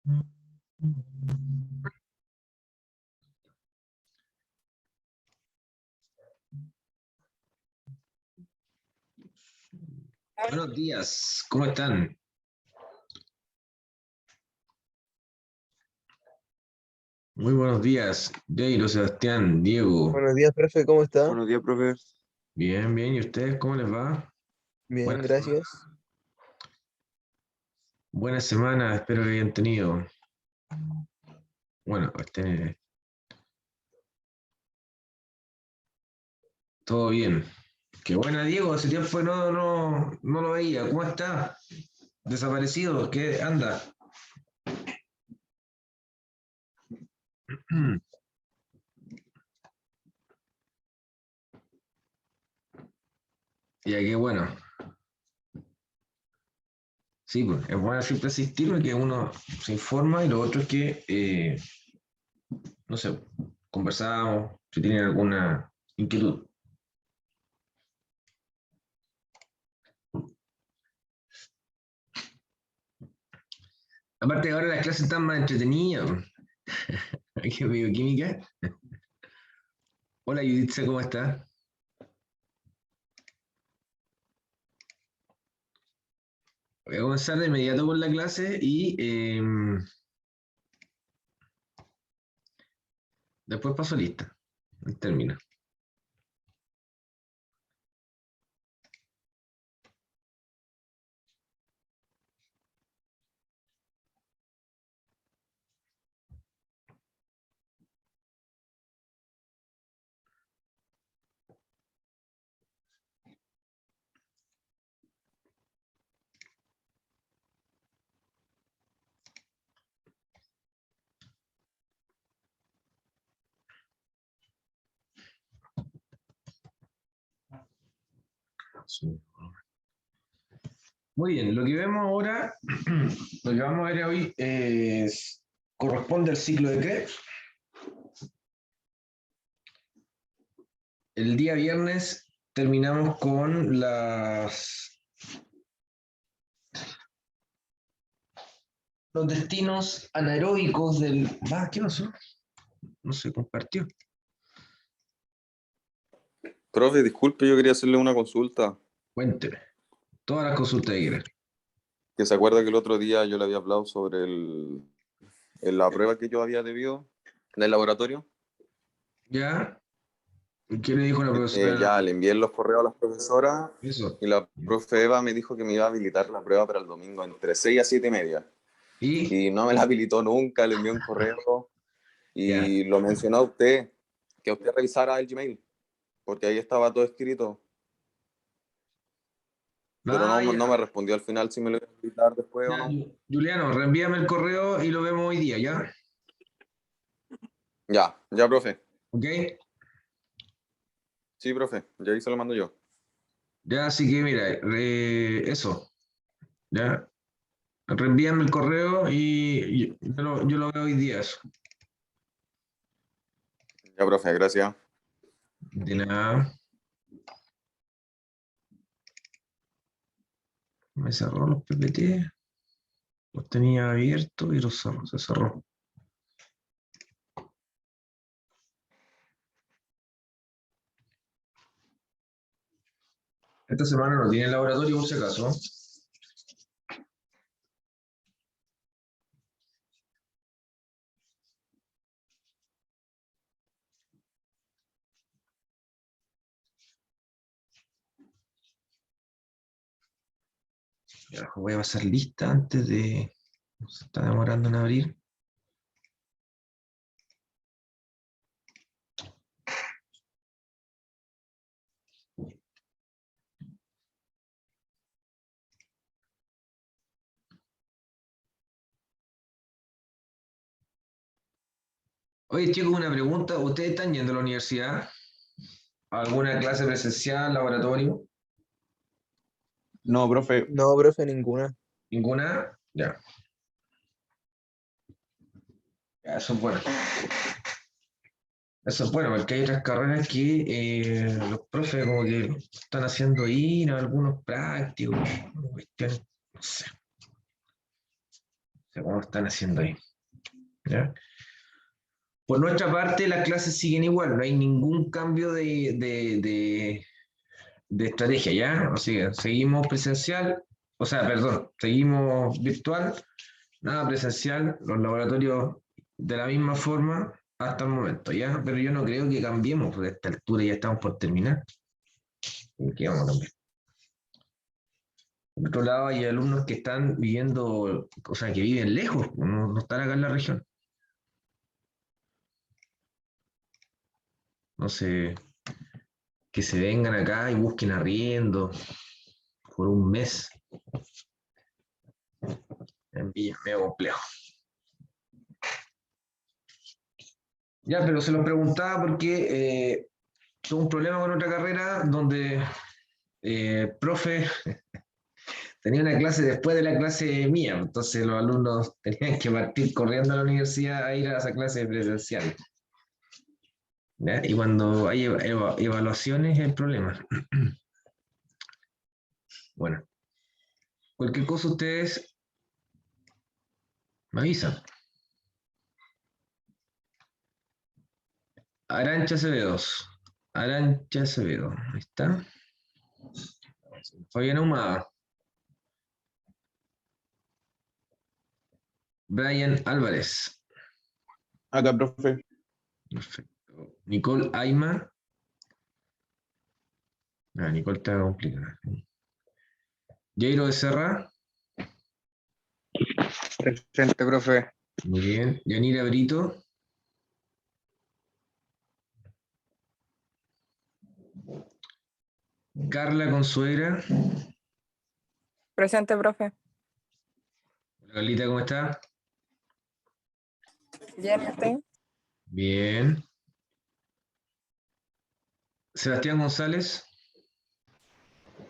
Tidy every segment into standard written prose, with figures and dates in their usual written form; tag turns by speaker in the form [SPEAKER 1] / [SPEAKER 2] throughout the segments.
[SPEAKER 1] Buenos días, ¿cómo están? Muy buenos días, Jairo, Sebastián, Diego.
[SPEAKER 2] Buenos días, profe, ¿cómo está?
[SPEAKER 3] Buenos días, profe.
[SPEAKER 1] Bien, bien, ¿y ustedes cómo les va?
[SPEAKER 2] Bien,
[SPEAKER 1] Buena semana.
[SPEAKER 2] gracias.
[SPEAKER 1] Buena semana, espero que hayan tenido. Bueno, todo bien. Qué buena, Diego, hace tiempo que no lo veía. ¿Cómo está? Desaparecido, ¿qué anda? Ya, qué bueno. Sí, pues es bueno siempre asistir porque uno se informa y lo otro es que, no sé, conversamos, si tienen alguna inquietud. Aparte, ahora las clases están más entretenidas. ¿Qué bioquímica? Hola, Juditza, ¿cómo está? Voy a comenzar de inmediato con la clase y después paso lista. Termino. Muy bien, lo que vemos ahora, lo que vamos a ver hoy corresponde al ciclo de Krebs. El día viernes terminamos con los destinos anaeróbicos del... ¿Qué pasó? No se compartió.
[SPEAKER 3] Profe, disculpe, yo quería hacerle una consulta.
[SPEAKER 1] Cuénteme. Todas las consultas que quieran.
[SPEAKER 3] Que se acuerda que el otro día yo le había hablado sobre la prueba que yo había debido del laboratorio.
[SPEAKER 1] ¿Ya? ¿Qué le dijo la profesora?
[SPEAKER 3] Ya le envié los correos a las profesoras
[SPEAKER 1] Eso.
[SPEAKER 3] y la profe Eva me dijo que me iba a habilitar la prueba para el domingo entre 6 a 7 y media.
[SPEAKER 1] Y
[SPEAKER 3] Y no me la habilitó nunca, le envié un correo
[SPEAKER 1] ya.
[SPEAKER 3] y lo mencionó a usted, que usted revisara el Gmail, porque ahí estaba todo escrito. Pero
[SPEAKER 1] Ya.
[SPEAKER 3] no me respondió al final si me lo iba a habilitar después
[SPEAKER 1] Ya,
[SPEAKER 3] o no.
[SPEAKER 1] Juliano, reenvíame el correo y lo vemos hoy día, ¿ya?
[SPEAKER 3] Ya, profe.
[SPEAKER 1] ¿Ok?
[SPEAKER 3] Sí, profe, ya ahí se lo mando yo.
[SPEAKER 1] Ya, así que mira, eso, ¿ya? Reenvíame el correo y yo lo veo hoy día, eso.
[SPEAKER 3] Ya, profe, gracias.
[SPEAKER 1] De nada. Me cerró los PPT, los tenía abiertos y los cerró, se cerró. Esta semana no tiene laboratorio por si acaso. Ya, voy a pasar lista antes de... Se está demorando en abrir. Oye, chicos, una pregunta. ¿Ustedes están yendo a la universidad? ¿A alguna clase presencial, laboratorio?
[SPEAKER 4] No, profe,
[SPEAKER 2] No, profe, ninguna.
[SPEAKER 1] ¿Ninguna? Ya. Ya, eso es bueno. Eso es bueno, porque hay otras carreras que los profes como que están haciendo ir a algunos prácticos, cuestiones, no sé. sea, cómo están haciendo ahí. ¿Ya? Por nuestra parte, las clases siguen igual, no hay ningún cambio de estrategia, ¿ya? O sea, seguimos presencial, o sea, perdón, seguimos virtual, nada presencial, los laboratorios de la misma forma hasta el momento, ¿ya? Pero yo no creo que cambiemos, porque a esta altura ya estamos por terminar. ¿En qué vamos a cambiar? Por otro lado, hay alumnos que están viviendo, o sea, que viven lejos, no están acá en la región. No sé, que se vengan acá y busquen arriendo por un mes. En Villa, medio complejo. Ya, pero se lo preguntaba porque tuve un problema con otra carrera donde profe tenía una clase después de la clase mía, entonces los alumnos tenían que partir corriendo a la universidad a ir a esa clase presencial. ¿Ya? Y cuando hay evaluaciones es el problema. Bueno, cualquier cosa ustedes me avisan. Arancha Acevedo. Arancha Acevedo. Ahí está. Fabián Ahumada. Brian Álvarez.
[SPEAKER 4] Acá, profe.
[SPEAKER 1] Perfecto. Nicole Aima. Nicole está complicada. Jairo Becerra.
[SPEAKER 2] Presente, profe.
[SPEAKER 1] Muy bien. Yanira Brito. Carla Consuegra.
[SPEAKER 5] Presente, profe.
[SPEAKER 1] Hola, Carlita, ¿cómo está?
[SPEAKER 5] Bien, ¿usted?
[SPEAKER 1] Bien. Sebastián González.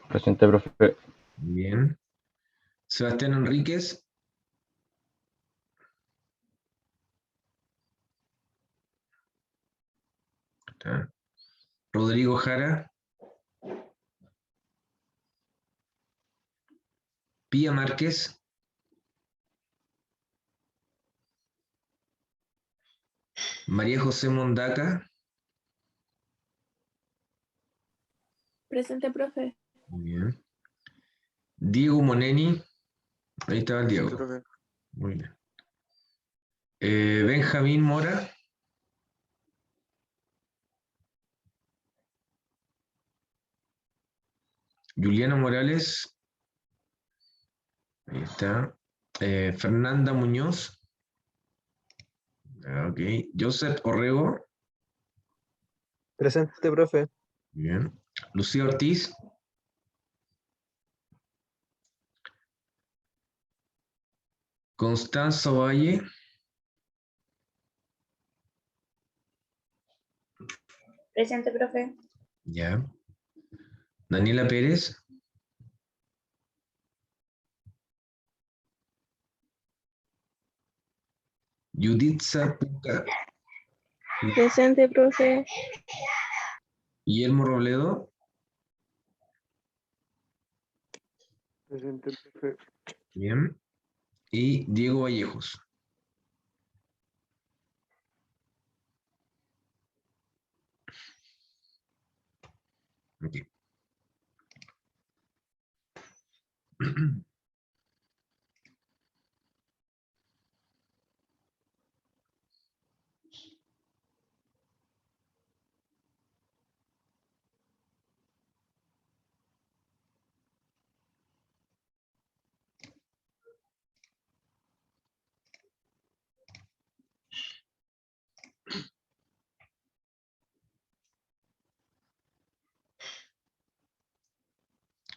[SPEAKER 3] Presente, profe.
[SPEAKER 1] Bien. Sebastián Enríquez. Está. Rodrigo Jara. Pía Márquez. María José Mondaca.
[SPEAKER 6] Presente, profe.
[SPEAKER 1] Muy bien. Diego Moneni. Ahí estaba el
[SPEAKER 2] Presente,
[SPEAKER 1] Diego.
[SPEAKER 2] profe.
[SPEAKER 1] Muy bien. Benjamín Mora. Juliana Morales. Ahí está. Fernanda Muñoz. Ok. Joseph Orrego.
[SPEAKER 2] Presente, profe.
[SPEAKER 1] Bien. Lucía Ortiz. Constanza Valle.
[SPEAKER 6] Presente, profe.
[SPEAKER 1] Ya. Daniela Pérez. Juditza Puca.
[SPEAKER 6] Presente, profe.
[SPEAKER 1] Guillermo Robledo.
[SPEAKER 2] Presente, profe.
[SPEAKER 1] Bien. Y Diego Vallejos. Ok.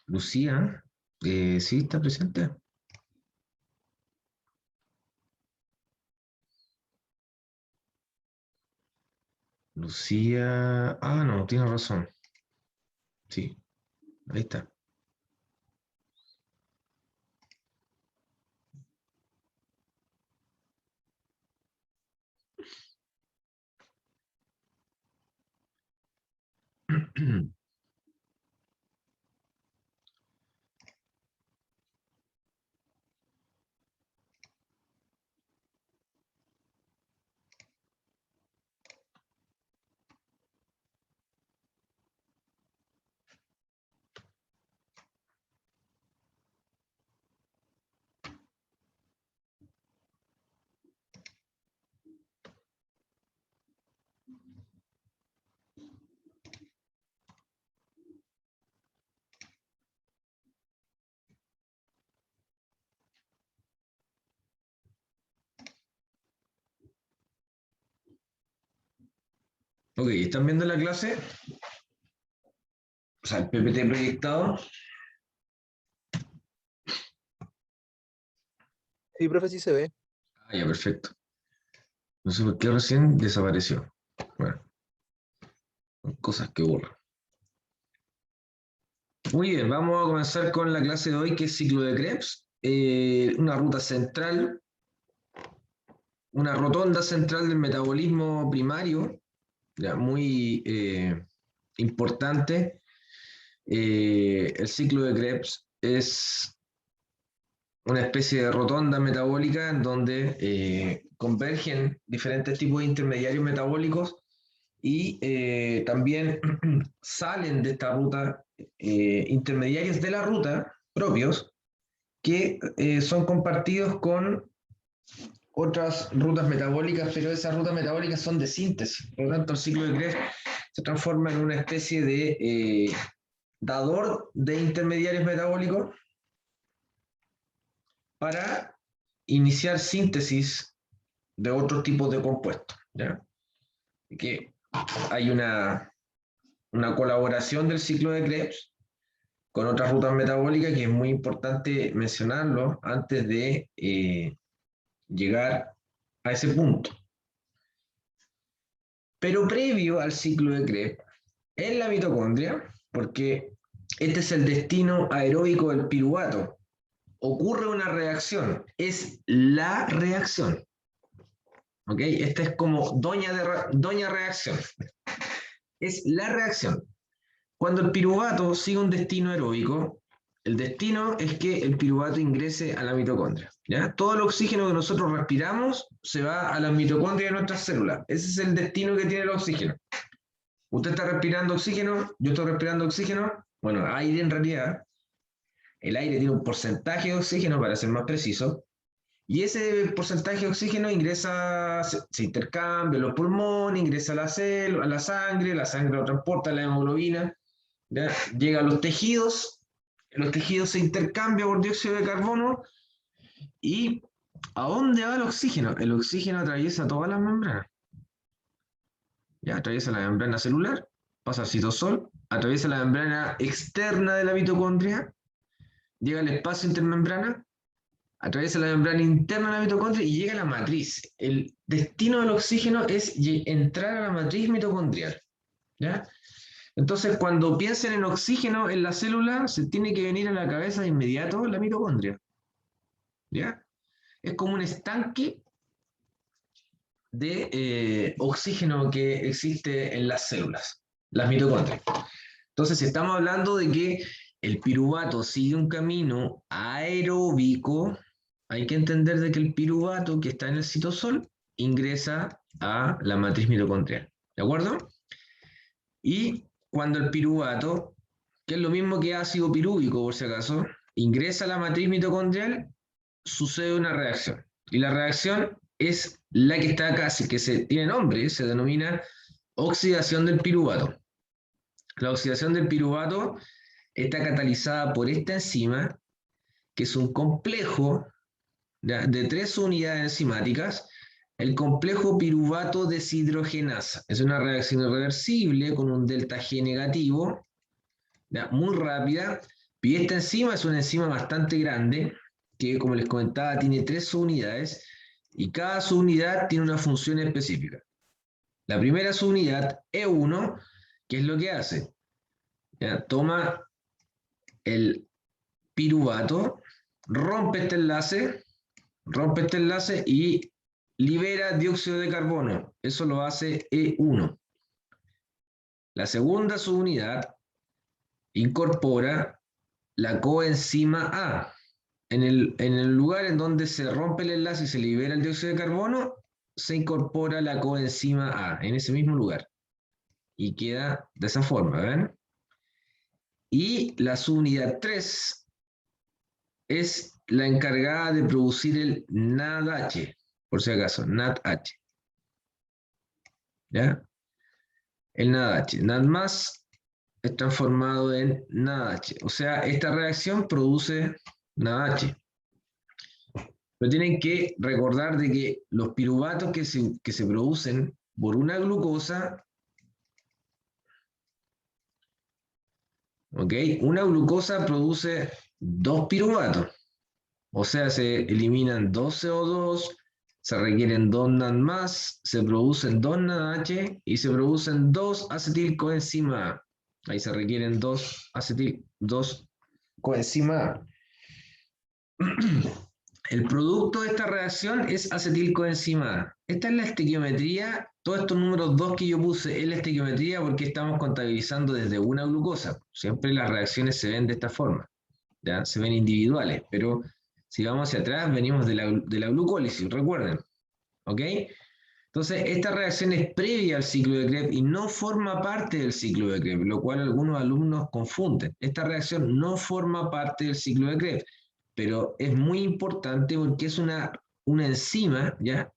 [SPEAKER 1] Lucía, sí está presente. Lucía, no, tiene razón. Sí, ahí está. Ok, ¿están viendo la clase? O sea, el PPT proyectado.
[SPEAKER 2] Sí, profe, sí se ve.
[SPEAKER 1] Ah, ya, perfecto. No sé por qué recién desapareció. Bueno, son cosas que ocurren. Muy bien, vamos a comenzar con la clase de hoy, que es ciclo de Krebs. Una ruta central, una rotonda central del metabolismo primario, ya, muy importante. El ciclo de Krebs es una especie de rotonda metabólica en donde convergen diferentes tipos de intermediarios metabólicos y también salen de esta ruta intermediarios de la ruta propios que son compartidos con otras rutas metabólicas, pero esas rutas metabólicas son de síntesis. Por lo tanto, el ciclo de Krebs se transforma en una especie de dador de intermediarios metabólicos para iniciar síntesis de otros tipos de compuestos. ¿Ya? Que hay una colaboración del ciclo de Krebs con otras rutas metabólicas que es muy importante mencionarlo antes de llegar a ese punto. Pero previo al ciclo de Krebs, en la mitocondria, porque este es el destino aeróbico del piruvato, ocurre una reacción, es la reacción. ¿Ok? Esta es como doña reacción. Es la reacción. Cuando el piruvato sigue un destino aeróbico, el destino es que el piruvato ingrese a la mitocondria. ¿Ya? Todo el oxígeno que nosotros respiramos se va a la mitocondria de nuestras células. Ese es el destino que tiene el oxígeno. Usted está respirando oxígeno, yo estoy respirando oxígeno. Bueno, aire en realidad. El aire tiene un porcentaje de oxígeno, para ser más preciso, y ese porcentaje de oxígeno ingresa, se intercambia en los pulmones, ingresa a la sangre lo transporta a la hemoglobina, ¿ya? Llega a los tejidos se intercambian por dióxido de carbono, y ¿a dónde va el oxígeno? El oxígeno atraviesa todas las membranas. ¿Ya? Atraviesa la membrana celular, pasa al citosol, atraviesa la membrana externa de la mitocondria, llega al espacio intermembrana, atraviesa la membrana interna de la mitocondria y llega a la matriz. El destino del oxígeno es entrar a la matriz mitocondrial. ¿Ya? Entonces, cuando piensen en oxígeno en la célula, se tiene que venir a la cabeza de inmediato la mitocondria. ¿Ya? Es como un estanque de oxígeno que existe en las células, las mitocondrias. Entonces, si estamos hablando de que el piruvato sigue un camino aeróbico, hay que entender de que el piruvato que está en el citosol ingresa a la matriz mitocondrial. ¿De acuerdo? Y cuando el piruvato, que es lo mismo que ácido pirúvico por si acaso, ingresa a la matriz mitocondrial, sucede una reacción. Y la reacción es la que está acá, que tiene nombre, se denomina oxidación del piruvato. La oxidación del piruvato está catalizada por esta enzima, que es un complejo, ¿ya?, de 3 unidades enzimáticas. El complejo piruvato deshidrogenasa es una reacción irreversible con un delta G negativo, ¿ya?, muy rápida. Y esta enzima es una enzima bastante grande, que como les comentaba tiene 3 subunidades, y cada subunidad tiene una función específica. La primera subunidad, E1, ¿qué es lo que hace? ¿Ya? Toma el piruvato, rompe este enlace y libera dióxido de carbono. Eso lo hace E1. La segunda subunidad incorpora la coenzima A. En el lugar en donde se rompe el enlace y se libera el dióxido de carbono, se incorpora la coenzima A, en ese mismo lugar. Y queda de esa forma, ¿ven? Y la subunidad 3 es la encargada de producir el NADH, por si acaso, NADH. ¿Ya? El NADH. NAD+ es transformado en NADH. O sea, esta reacción produce NADH. Pero tienen que recordar de que los piruvatos que se producen por una glucosa ¿Ok? Una glucosa produce 2 piruvatos. O sea, se eliminan 2 CO2, se requieren 2 NAD+, se producen 2 NADH y se producen 2 acetilcoenzima A. Ahí se requieren 2 coenzima A. El producto de esta reacción es acetilcoenzima A. Esta es la estequiometría. Todos estos números 2 que yo puse es la estequiometría porque estamos contabilizando desde una glucosa. Siempre las reacciones se ven de esta forma, ¿ya? Se ven individuales, pero si vamos hacia atrás venimos de la glucólisis, recuerden. ¿Ok? Entonces, esta reacción es previa al ciclo de Krebs y no forma parte del ciclo de Krebs, lo cual algunos alumnos confunden. Esta reacción no forma parte del ciclo de Krebs, pero es muy importante porque es una enzima, ¿ya?,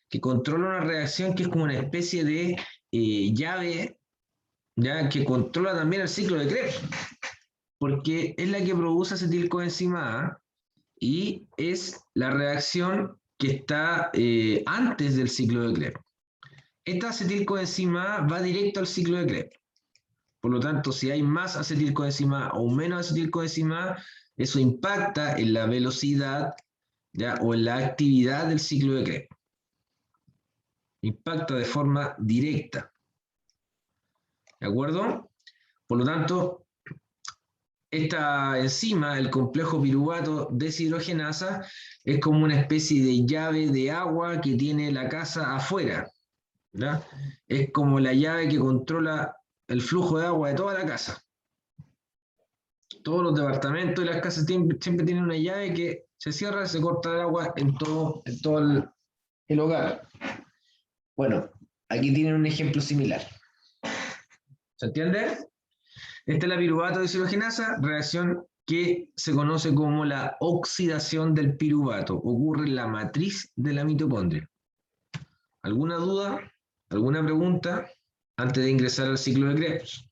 [SPEAKER 1] que controla una reacción que es como una especie de llave, ¿ya?, que controla también el ciclo de Krebs, porque es la que produce acetilcoenzima A y es la reacción que está antes del ciclo de Krebs. Esta acetilcoenzima A va directo al ciclo de Krebs. Por lo tanto, si hay más acetilcoenzima A o menos acetilcoenzima A, eso impacta en la velocidad, ¿ya?, o en la actividad del ciclo de Krebs. Impacta de forma directa. ¿De acuerdo? Por lo tanto, esta enzima, el complejo piruvato deshidrogenasa, es como una especie de llave de agua que tiene la casa afuera, ¿ya? Es como la llave que controla el flujo de agua de toda la casa. Todos los departamentos y las casas siempre tienen una llave que se cierra y se corta el agua en todo el hogar. Bueno, aquí tienen un ejemplo similar. ¿Se entiende? Esta es la piruvato deshidrogenasa, reacción que se conoce como la oxidación del piruvato. Ocurre en la matriz de la mitocondria. ¿Alguna duda? ¿Alguna pregunta antes de ingresar al ciclo de Krebs?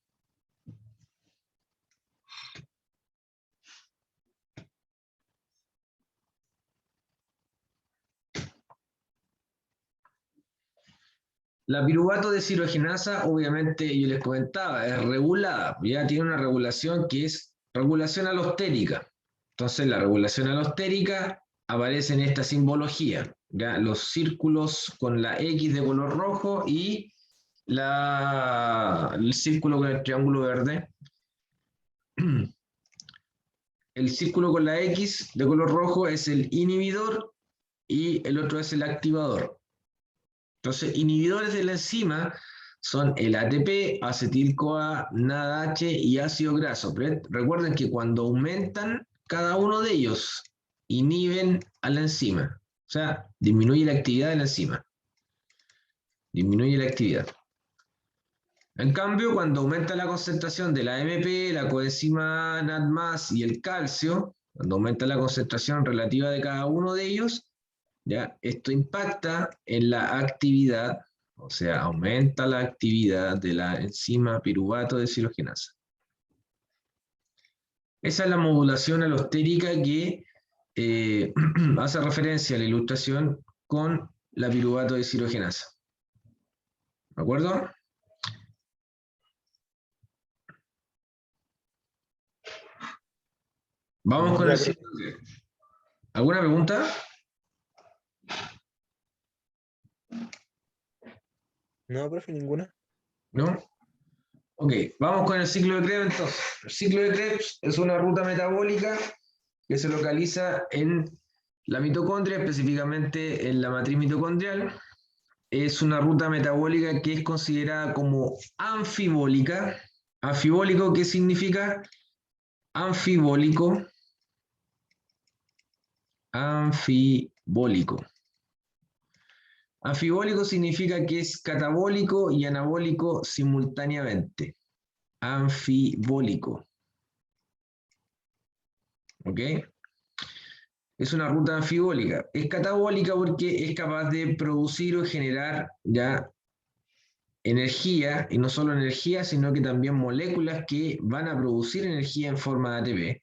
[SPEAKER 1] La piruvato deshidrogenasa, obviamente, yo les comentaba, es regulada, ya tiene una regulación que es regulación alostérica. Entonces, la regulación alostérica aparece en esta simbología, ¿ya? Los círculos con la X de color rojo y el círculo con el triángulo verde. El círculo con la X de color rojo es el inhibidor y el otro es el activador. Entonces, inhibidores de la enzima son el ATP, acetil-CoA, NADH y ácido graso. Pero recuerden que cuando aumentan, cada uno de ellos inhiben a la enzima. O sea, disminuye la actividad de la enzima. Disminuye la actividad. En cambio, cuando aumenta la concentración de la AMP, la coenzima NAD+, y el calcio, cuando aumenta la concentración relativa de cada uno de ellos, ¿ya?, esto impacta en la actividad, o sea, aumenta la actividad de la enzima piruvato deshidrogenasa. Esa es la modulación alostérica que hace referencia a la ilustración con la piruvato deshidrogenasa. ¿De acuerdo? Vamos con el ciclo de Krebs. ¿Alguna pregunta?
[SPEAKER 2] No, profe, ninguna.
[SPEAKER 1] ¿No? Ok, vamos con el ciclo de Krebs entonces. El ciclo de Krebs es una ruta metabólica que se localiza en la mitocondria, específicamente en la matriz mitocondrial. Es una ruta metabólica que es considerada como anfibólica. ¿Anfibólico qué significa? Anfibólico. Anfibólico. Anfibólico significa que es catabólico y anabólico simultáneamente. Anfibólico. ¿Ok? Es una ruta anfibólica. Es catabólica porque es capaz de producir o generar ya energía, y no solo energía, sino que también moléculas que van a producir energía en forma de ATP.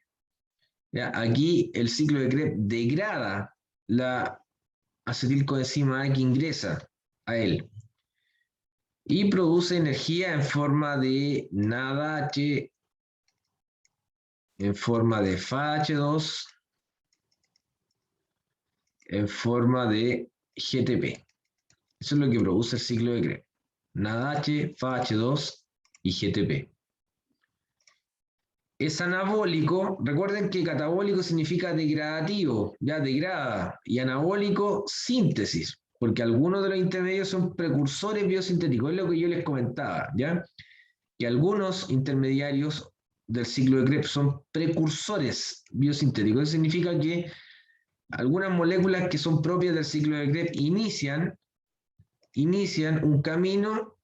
[SPEAKER 1] ¿Ya? Aquí el ciclo de Krebs degrada la acetilcoenzima A que ingresa a él y produce energía en forma de NADH en forma de FAH2 en forma de GTP. Eso es lo que produce el ciclo de Krebs. NADH, FAH2 y GTP. Es anabólico, recuerden que catabólico significa degradativo, ya degrada, y anabólico, síntesis, porque algunos de los intermedios son precursores biosintéticos, es lo que yo les comentaba, ¿ya? Que algunos intermediarios del ciclo de Krebs son precursores biosintéticos, eso significa que algunas moléculas que son propias del ciclo de Krebs inician un camino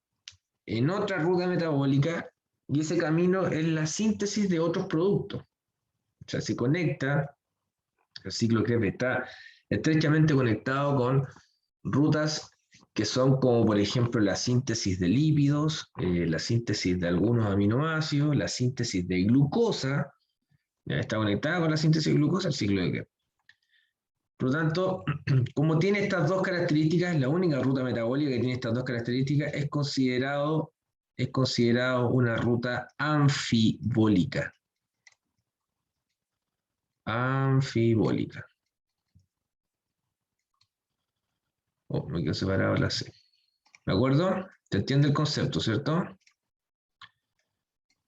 [SPEAKER 1] en otra ruta metabólica y ese camino es la síntesis de otros productos. O sea, se conecta, el ciclo Krebs está estrechamente conectado con rutas que son como por ejemplo la síntesis de lípidos, la síntesis de algunos aminoácidos, la síntesis de glucosa, ya está conectada con la síntesis de glucosa el ciclo de Krebs. Por lo tanto, como tiene estas dos características, la única ruta metabólica que tiene estas dos características es considerado una ruta anfibólica. Anfibólica. Oh, me quedo separado la C. ¿De acuerdo? ¿Te entiende el concepto, cierto?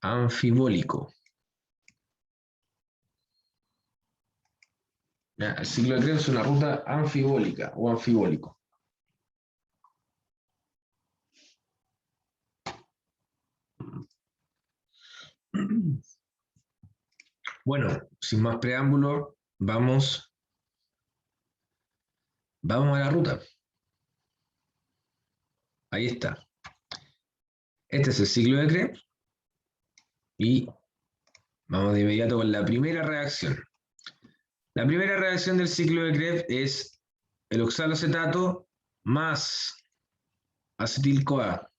[SPEAKER 1] Anfibólico. Ya, el ciclo de Krebs es una ruta anfibólica o anfibólico. Bueno, sin más preámbulo, vamos a la ruta. Ahí está. Este es el ciclo de Krebs. Y vamos de inmediato con la primera reacción. La primera reacción del ciclo de Krebs es el oxaloacetato más acetil-CoA.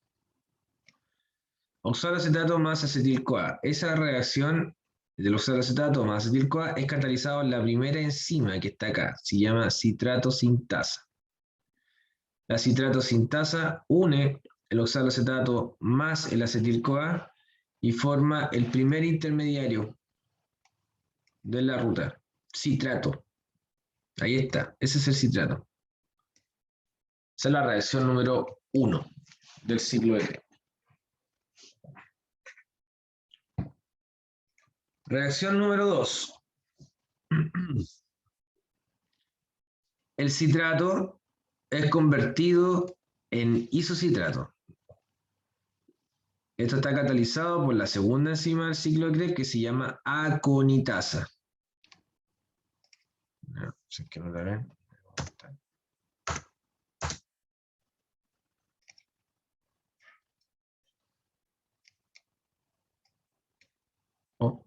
[SPEAKER 1] Oxaloacetato más acetil-CoA. Esa reacción del oxaloacetato más acetil-CoA es catalizado en la primera enzima que está acá. Se llama citrato sintasa. La citrato sintasa une el oxaloacetato más el acetil-CoA y forma el primer intermediario de la ruta. Citrato. Ahí está. Ese es el citrato. Esa es la reacción número 1 del ciclo de Krebs. Reacción número 2. El citrato es convertido en isocitrato. Esto está catalizado por la segunda enzima del ciclo de Krebs que se llama aconitasa. No, si es que no la ven. Oh.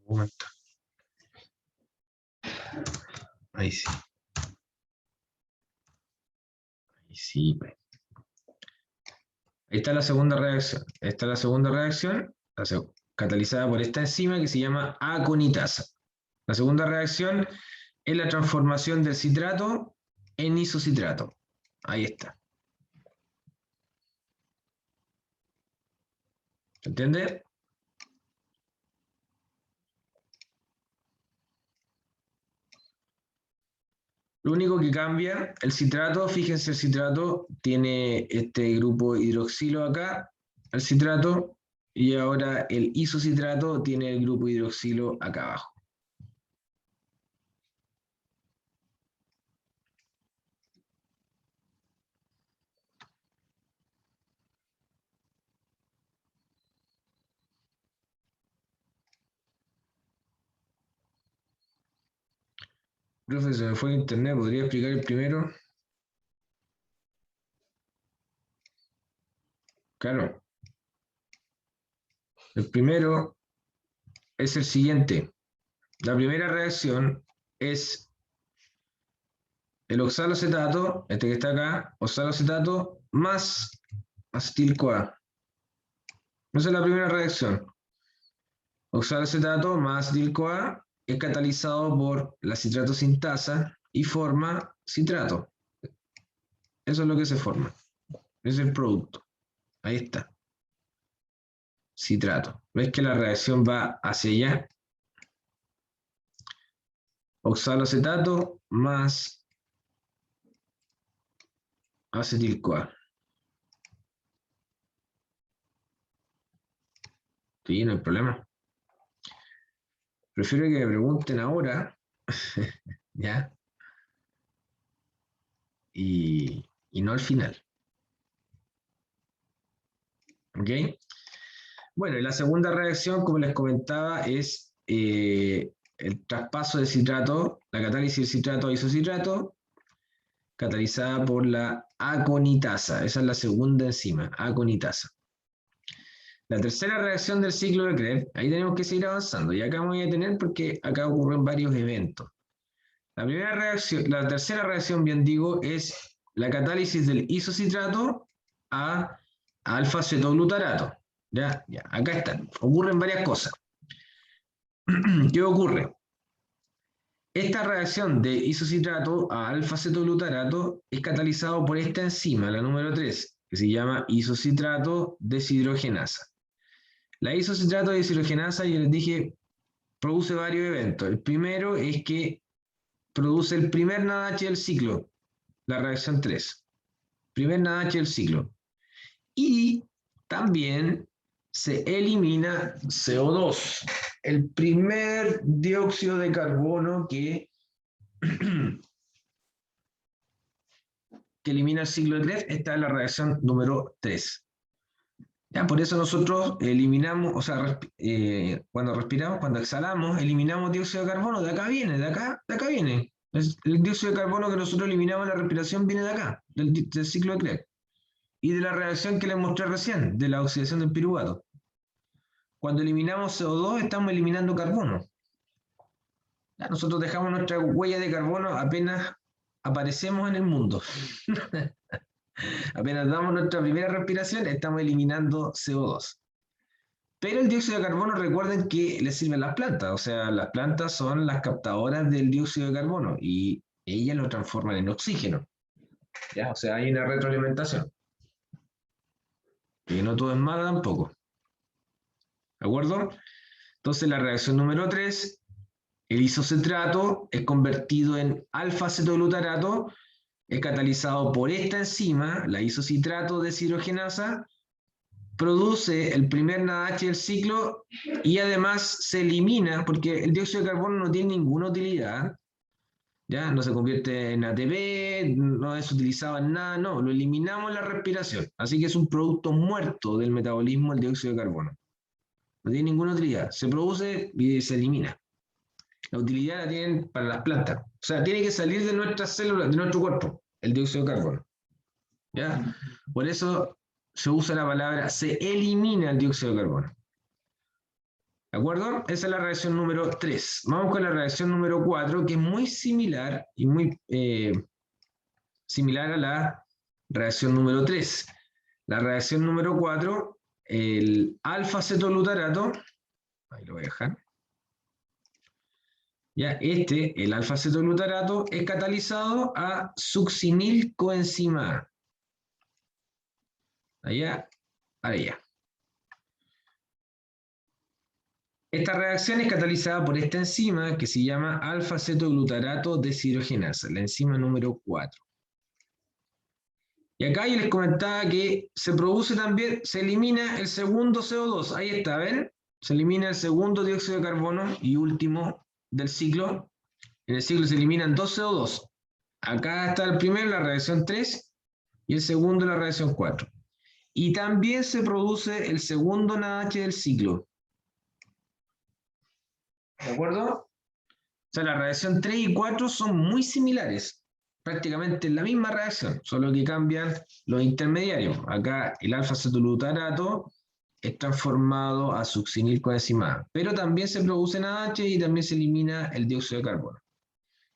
[SPEAKER 1] Un momento. Ahí sí. Ahí sí, pues. Ahí está la segunda reacción. Esta es la segunda reacción, catalizada por esta enzima que se llama aconitasa. La segunda reacción es la transformación del citrato en isocitrato. Ahí está. ¿Se entiende? Lo único que cambia, el citrato, fíjense, el citrato tiene este grupo hidroxilo acá, el citrato, y ahora el isocitrato tiene el grupo hidroxilo acá abajo. Profe, se me fue el internet, ¿podría explicar el primero? Claro. El primero es el siguiente. La primera reacción es el oxaloacetato, este que está acá, oxaloacetato más acetil-CoA. Esa es la primera reacción. Oxaloacetato más acetil-CoA es catalizado por la citrato sintasa y forma citrato. Eso es lo que se forma. Es el producto. Ahí está. Citrato. ¿Ves que la reacción va hacia allá? Oxaloacetato más acetil-CoA. Sí, no hay problema. Prefiero que me pregunten ahora, ¿ya? Y no al final. ¿Ok? Bueno, y la segunda reacción, como les comentaba, es el traspaso de citrato, la catálisis de citrato a isocitrato, catalizada por la aconitasa. Esa es la segunda enzima, aconitasa. La tercera reacción del ciclo de Krebs, ahí tenemos que seguir avanzando, y acá me voy a detener porque acá ocurren varios eventos. La tercera reacción, bien digo, es la catálisis del isocitrato a alfa-cetoglutarato. Ya, acá están. Ocurren varias cosas. ¿Qué ocurre? Esta reacción de isocitrato a alfa-cetoglutarato es catalizado por esta enzima, la número 3, que se llama isocitrato deshidrogenasa. La isocitrato deshidrogenasa, yo les dije, produce varios eventos. El primero es que produce el primer NADH del ciclo, la reacción 3. Primer NADH del ciclo. Y también se elimina CO2, el primer dióxido de carbono que elimina el ciclo de Krebs. Esta es la reacción número 3. Ya, por eso nosotros eliminamos, o sea, cuando respiramos, cuando exhalamos, eliminamos dióxido de carbono. De acá viene, de acá viene. El dióxido de carbono que nosotros eliminamos en la respiración viene de acá, del ciclo de Krebs. Y de la reacción que les mostré recién, de la oxidación del piruvato. Cuando eliminamos CO2, estamos eliminando carbono. Ya, nosotros dejamos nuestra huella de carbono apenas aparecemos en el mundo. Apenas damos nuestra primera respiración, estamos eliminando CO2. Pero el dióxido de carbono, recuerden que les sirven las plantas. O sea, las plantas son las captadoras del dióxido de carbono y ellas lo transforman en oxígeno. ¿Ya? O sea, hay una retroalimentación. Y no todo es malo tampoco. ¿De acuerdo? Entonces la reacción número 3, el isocitrato es convertido en alfa-cetoglutarato, es catalizado por esta enzima, la isocitrato deshidrogenasa, produce el primer NADH del ciclo y además se elimina, porque el dióxido de carbono no tiene ninguna utilidad, ¿ya? No se convierte en ATP, no es utilizado en nada, no, lo eliminamos en la respiración. Así que es un producto muerto del metabolismo el dióxido de carbono. No tiene ninguna utilidad. Se produce y se elimina. La utilidad la tienen para las plantas. O sea, tiene que salir de nuestras células, de nuestro cuerpo, el dióxido de carbono. ¿Ya? Por eso se usa la palabra, se elimina el dióxido de carbono. ¿De acuerdo? Esa es la reacción número 3. Vamos con la reacción número 4, que es muy similar y muy similar a la reacción número 3. La reacción número 4, el alfa-cetoglutarato, ahí lo voy a dejar. Ya, el alfa-cetoglutarato es catalizado a succinilcoenzima A. Allá, allá. Esta reacción es catalizada por esta enzima que se llama alfa-cetoglutarato deshidrogenasa, la enzima número 4. Y acá yo les comentaba que se produce también, se elimina el segundo CO2. Ahí está, ¿ven? Se elimina el segundo dióxido de carbono y último del ciclo. En el ciclo se eliminan 2 CO2. Acá está el primero, la reacción 3, y el segundo, la reacción 4. Y también se produce el segundo NADH del ciclo. ¿De acuerdo? O sea, la reacción 3 y 4 son muy similares. Prácticamente la misma reacción, solo que cambian los intermediarios. Acá el alfa-cetoglutarato es transformado a succinilcoenzima A. Pero también se produce NADH y también se elimina el dióxido de carbono.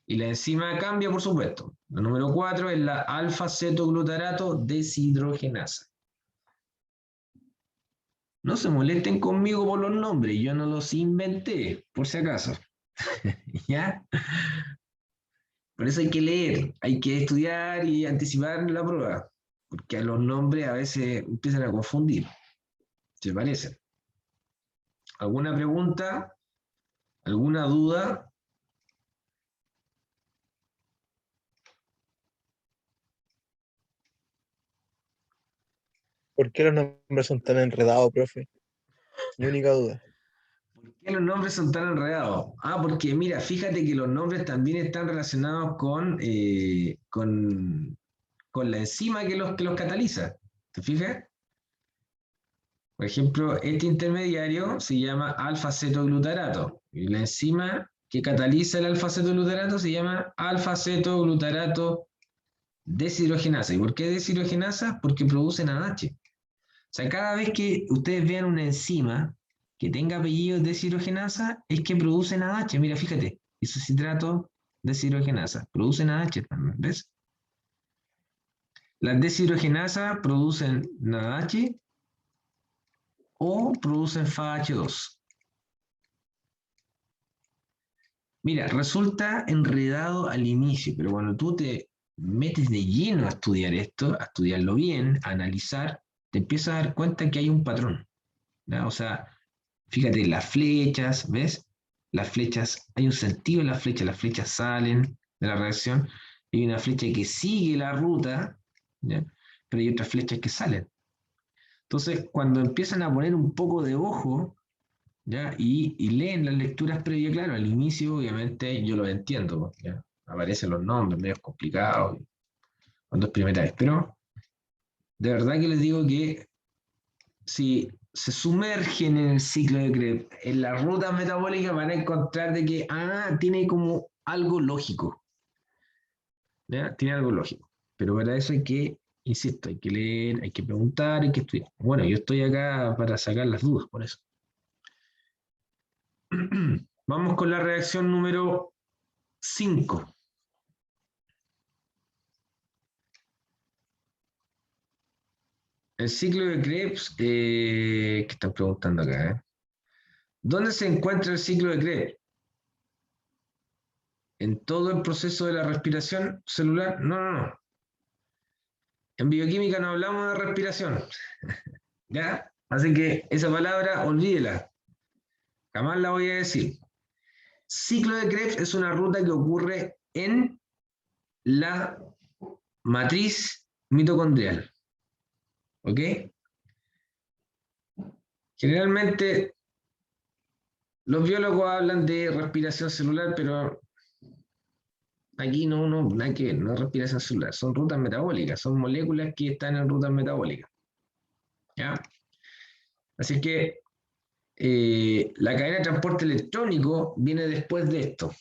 [SPEAKER 1] Y la enzima cambia, por supuesto. La número 4 es la alfa-cetoglutarato deshidrogenasa. No se molesten conmigo por los nombres, yo no los inventé, por si acaso. ¿Ya? Por eso hay que leer, hay que estudiar y anticipar la prueba, porque a los nombres a veces empiezan a confundir, ¿se parece? ¿Alguna pregunta? ¿Alguna duda?
[SPEAKER 2] ¿Por qué los nombres son tan enredados, profe? Mi única duda.
[SPEAKER 1] ¿Por qué los nombres son tan enredados? Ah, porque mira, fíjate que los nombres también están relacionados con la enzima que los cataliza. ¿Te fijas? Por ejemplo, este intermediario se llama alfa-cetoglutarato y la enzima que cataliza el alfa-cetoglutarato se llama alfa-cetoglutarato deshidrogenasa. ¿Y por qué deshidrogenasa? Porque produce NADH. O sea, cada vez que ustedes vean una enzima que tenga apellido deshidrogenasa, es que produce NADH. Mira, fíjate, isocitrato deshidrogenasa, produce NADH también, ¿ves? Las deshidrogenasas producen NADH o producen FAH2. Mira, resulta enredado al inicio, pero cuando tú te metes de lleno a estudiar esto, a estudiarlo bien, a analizar, te empiezas a dar cuenta que hay un patrón, ¿ya? O sea, fíjate, las flechas, ¿ves? Las flechas, hay un sentido en las flechas salen de la reacción, hay una flecha que sigue la ruta, ¿ya? Pero hay otras flechas que salen. Entonces, cuando empiezan a poner un poco de ojo, ¿ya? Y leen las lecturas previas, claro, al inicio obviamente yo lo entiendo, ¿ya? Aparecen los nombres medios complicados, cuando es primera vez, pero de verdad que les digo que si se sumergen en el ciclo de Krebs, en la ruta metabólica van a encontrar de que, tiene como algo lógico, ¿ya? Tiene algo lógico, pero para eso hay que, insisto, hay que leer, hay que preguntar, hay que estudiar. Bueno, yo estoy acá para sacar las dudas, por eso. Vamos con la reacción número 5. El ciclo de Krebs, ¿qué están preguntando acá? ¿Dónde se encuentra el ciclo de Krebs? ¿En todo el proceso de la respiración celular? No, no, no. En bioquímica no hablamos de respiración, ¿ya? Así que esa palabra, olvídela. Jamás la voy a decir. Ciclo de Krebs es una ruta que ocurre en la matriz mitocondrial. ¿Ok? Generalmente los biólogos hablan de respiración celular, pero aquí no hay que ver, no es respiración celular, son rutas metabólicas, son moléculas que están en rutas metabólicas. ¿Ya? Así que la cadena de transporte electrónico viene después de esto.